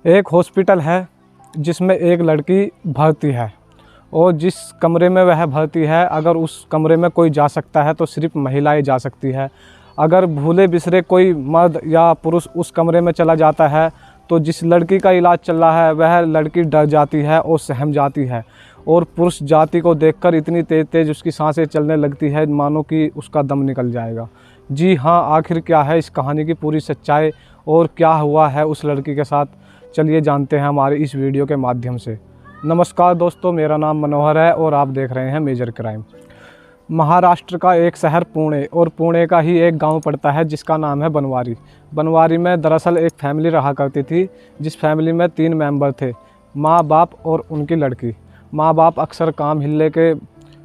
एक हॉस्पिटल है जिसमें एक लड़की भर्ती है और जिस कमरे में वह भर्ती है, अगर उस कमरे में कोई जा सकता है तो सिर्फ महिलाएं जा सकती है। अगर भूले बिसरे कोई मर्द या पुरुष उस कमरे में चला जाता है तो जिस लड़की का इलाज चल रहा है वह लड़की डर जाती है और सहम जाती है और पुरुष जाति को देखकर इतनी तेज़ तेज़ उसकी सांसें चलने लगती है मानो कि उसका दम निकल जाएगा। जी हाँ, आखिर क्या है इस कहानी की पूरी सच्चाई और क्या हुआ है उस लड़की के साथ, चलिए जानते हैं हमारे इस वीडियो के माध्यम से। नमस्कार दोस्तों, मेरा नाम मनोहर है और आप देख रहे हैं मेजर क्राइम। महाराष्ट्र का एक शहर पुणे और पुणे का ही एक गांव पड़ता है जिसका नाम है बनवारी। बनवारी में दरअसल एक फैमिली रहा करती थी जिस फैमिली में 3 मेंबर थे, माँ बाप और उनकी लड़की। माँ बाप अक्सर काम हिल्ले के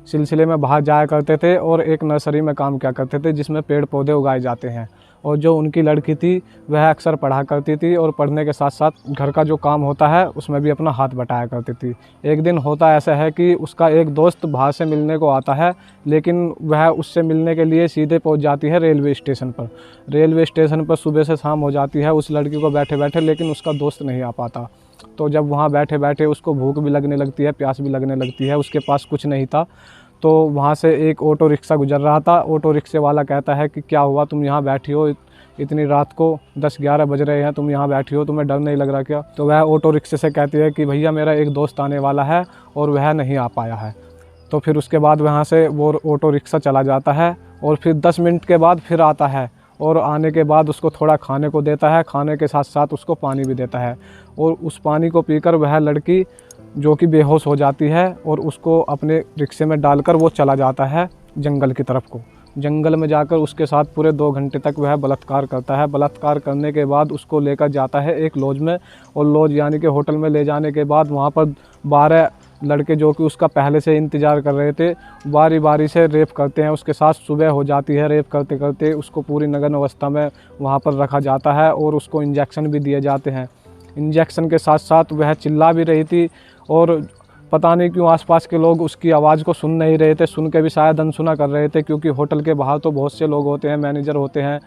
सिलसिले में बाहर जाया करते थे और एक नर्सरी में काम किया करते थे जिसमें पेड़ पौधे उगाए जाते हैं। और जो उनकी लड़की थी वह अक्सर पढ़ा करती थी और पढ़ने के साथ साथ घर का जो काम होता है उसमें भी अपना हाथ बटाया करती थी। एक दिन होता ऐसा है कि उसका एक दोस्त बाहर से मिलने को आता है, लेकिन वह उससे मिलने के लिए सीधे पहुंच जाती है रेलवे स्टेशन पर। रेलवे स्टेशन पर सुबह से शाम हो जाती है उस लड़की को बैठे बैठे, लेकिन उसका दोस्त नहीं आ पाता। तो जब वहाँ बैठे बैठे उसको भूख भी लगने लगती है, प्यास भी लगने लगती है, उसके पास कुछ नहीं था। तो वहाँ से एक ऑटो रिक्शा गुजर रहा था। ऑटो रिक्शे वाला कहता है कि क्या हुआ, तुम यहाँ बैठी हो, इतनी रात को 10-11 बज रहे हैं, तुम यहाँ बैठी हो, तुम्हें डर नहीं लग रहा क्या? तो वह ऑटो रिक्शे से कहती है कि भैया मेरा एक दोस्त आने वाला है और वह नहीं आ पाया है। तो फिर उसके बाद वहाँ से वो ऑटो रिक्शा चला जाता है और फिर 10 मिनट के बाद फिर आता है और आने के बाद उसको थोड़ा खाने को देता है, खाने के साथ साथ उसको पानी भी देता है। और उस पानी को पीकर वह लड़की जो कि बेहोश हो जाती है और उसको अपने रिक्शे में डालकर वो चला जाता है जंगल की तरफ को। जंगल में जाकर उसके साथ पूरे 2 घंटे तक वह बलात्कार करता है। बलात्कार करने के बाद उसको लेकर जाता है एक लॉज में, और लॉज यानी कि होटल में ले जाने के बाद वहाँ पर 12 लड़के जो कि उसका पहले से इंतज़ार कर रहे थे बारी बारी से रेप करते हैं उसके साथ। सुबह हो जाती है, रेप करते करते उसको पूरी नग्न अवस्था में वहाँ पर रखा जाता है और उसको इंजेक्शन भी दिए जाते हैं। इंजेक्शन के साथ साथ वह चिल्ला भी रही थी और पता नहीं क्यों आसपास के लोग उसकी आवाज़ को सुन नहीं रहे थे, सुन के भी शायद अनसुना कर रहे थे, क्योंकि होटल के बाहर तो बहुत से लोग होते हैं, मैनेजर होते हैं,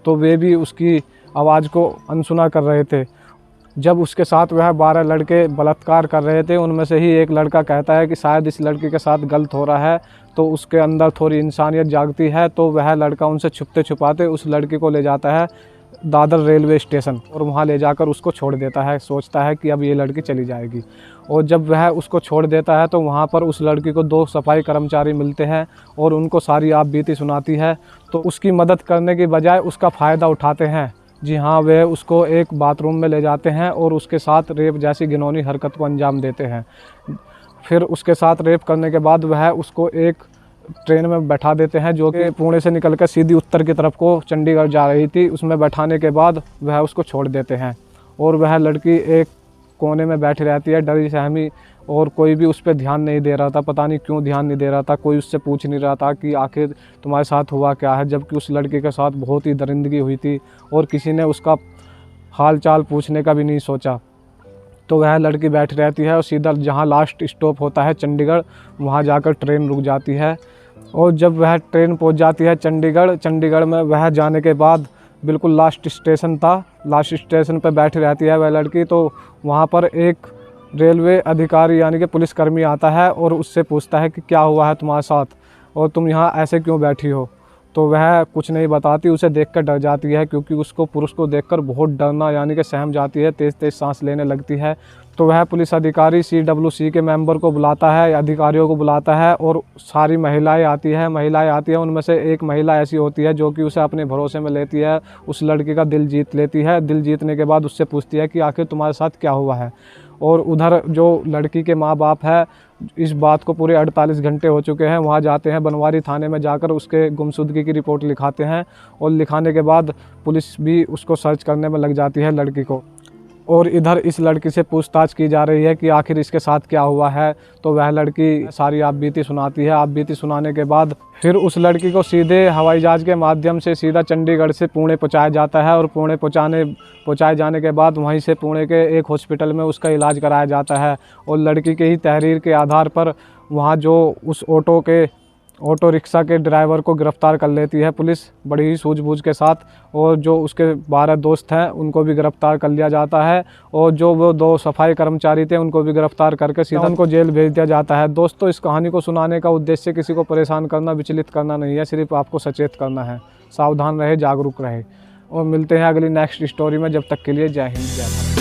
तो वे भी उसकी आवाज़ को अनसुना कर रहे थे। जब उसके साथ वह 12 लड़के बलात्कार कर रहे थे, उनमें से ही एक लड़का कहता है कि शायद इस लड़की के साथ गलत हो रहा है, तो उसके अंदर थोड़ी इंसानियत जागती है। तो वह लड़का उनसे छुपते छुपाते उस लड़की को ले जाता है दादर रेलवे स्टेशन और वहाँ ले जाकर उसको छोड़ देता है। सोचता है कि अब ये लड़की चली जाएगी, और जब वह उसको छोड़ देता है तो वहाँ पर उस लड़की को 2 सफाई कर्मचारी मिलते हैं और उनको सारी आप बीती सुनाती है। तो उसकी मदद करने की बजाय उसका फ़ायदा उठाते हैं। जी हाँ, वे उसको एक बाथरूम में ले जाते हैं और उसके साथ रेप जैसी घिनौनी हरकत को अंजाम देते हैं। फिर उसके साथ रेप करने के बाद वह उसको एक ट्रेन में बैठा देते हैं जो कि पुणे से निकलकर सीधी उत्तर की तरफ को चंडीगढ़ जा रही थी। उसमें बैठाने के बाद वह उसको छोड़ देते हैं और वह लड़की एक कोने में बैठी रहती है डरी सहमी, और कोई भी उस पर ध्यान नहीं दे रहा था। पता नहीं क्यों ध्यान नहीं दे रहा था, कोई उससे पूछ नहीं रहा था कि आखिर तुम्हारे साथ हुआ क्या है, जबकि उस लड़की के साथ बहुत ही दरिंदगी हुई थी और किसी ने उसका हाल चाल पूछने का भी नहीं सोचा। तो वह लड़की बैठी रहती है और सीधा जहाँ लास्ट स्टॉप होता है चंडीगढ़, वहाँ जाकर ट्रेन रुक जाती है। और जब वह ट्रेन पहुँच जाती है चंडीगढ़ में वह जाने के बाद बिल्कुल लास्ट स्टेशन था, लास्ट स्टेशन पर बैठी रहती है वह लड़की। तो वहाँ पर एक रेलवे अधिकारी यानी कि पुलिसकर्मी आता है और उससे पूछता है कि क्या हुआ है तुम्हारे साथ और तुम यहाँ ऐसे क्यों बैठी हो? तो वह कुछ नहीं बताती, उसे देखकर डर जाती है, क्योंकि उसको पुरुष को देखकर बहुत डरना यानी कि सहम जाती है, तेज़ तेज़ सांस लेने लगती है। तो वह पुलिस अधिकारी CWC के मेंबर को बुलाता है, अधिकारियों को बुलाता है और सारी महिलाएं आती हैं। उनमें से एक महिला ऐसी होती है जो कि उसे अपने भरोसे में लेती है, उस लड़की का दिल जीत लेती है। दिल जीतने के बाद उससे पूछती है कि आखिर तुम्हारे साथ क्या हुआ है। और उधर जो लड़की के माँ बाप है, इस बात को पूरे 48 घंटे हो चुके हैं, वहाँ जाते हैं बनवारी थाने में, जाकर उसके गुमशुदगी की रिपोर्ट लिखाते हैं और लिखाने के बाद पुलिस भी उसको सर्च करने में लग जाती है लड़की को। और इधर इस लड़की से पूछताछ की जा रही है कि आखिर इसके साथ क्या हुआ है। तो वह लड़की सारी आप बीती सुनाती है। आप बीती सुनाने के बाद फिर उस लड़की को सीधे हवाई जहाज़ के माध्यम से सीधा चंडीगढ़ से पुणे पहुंचाया जाता है और पुणे पहुंचाए जाने के बाद वहीं से पुणे के एक हॉस्पिटल में उसका इलाज कराया जाता है। और लड़की के ही तहरीर के आधार पर वहाँ जो उस ऑटो के ऑटो रिक्शा के ड्राइवर को गिरफ्तार कर लेती है पुलिस बड़ी ही सूझबूझ के साथ, और जो उसके 12 दोस्त हैं उनको भी गिरफ्तार कर लिया जाता है, और जो वो 2 सफाई कर्मचारी थे उनको भी गिरफ्तार करके सीधा उनको जेल भेज दिया जाता है। दोस्तों, इस कहानी को सुनाने का उद्देश्य किसी को परेशान करना, विचलित करना नहीं है, सिर्फ आपको सचेत करना है। सावधान रहे, जागरूक रहे, और मिलते हैं अगली नेक्स्ट स्टोरी में। जब तक के लिए जय हिंद, जय भारत।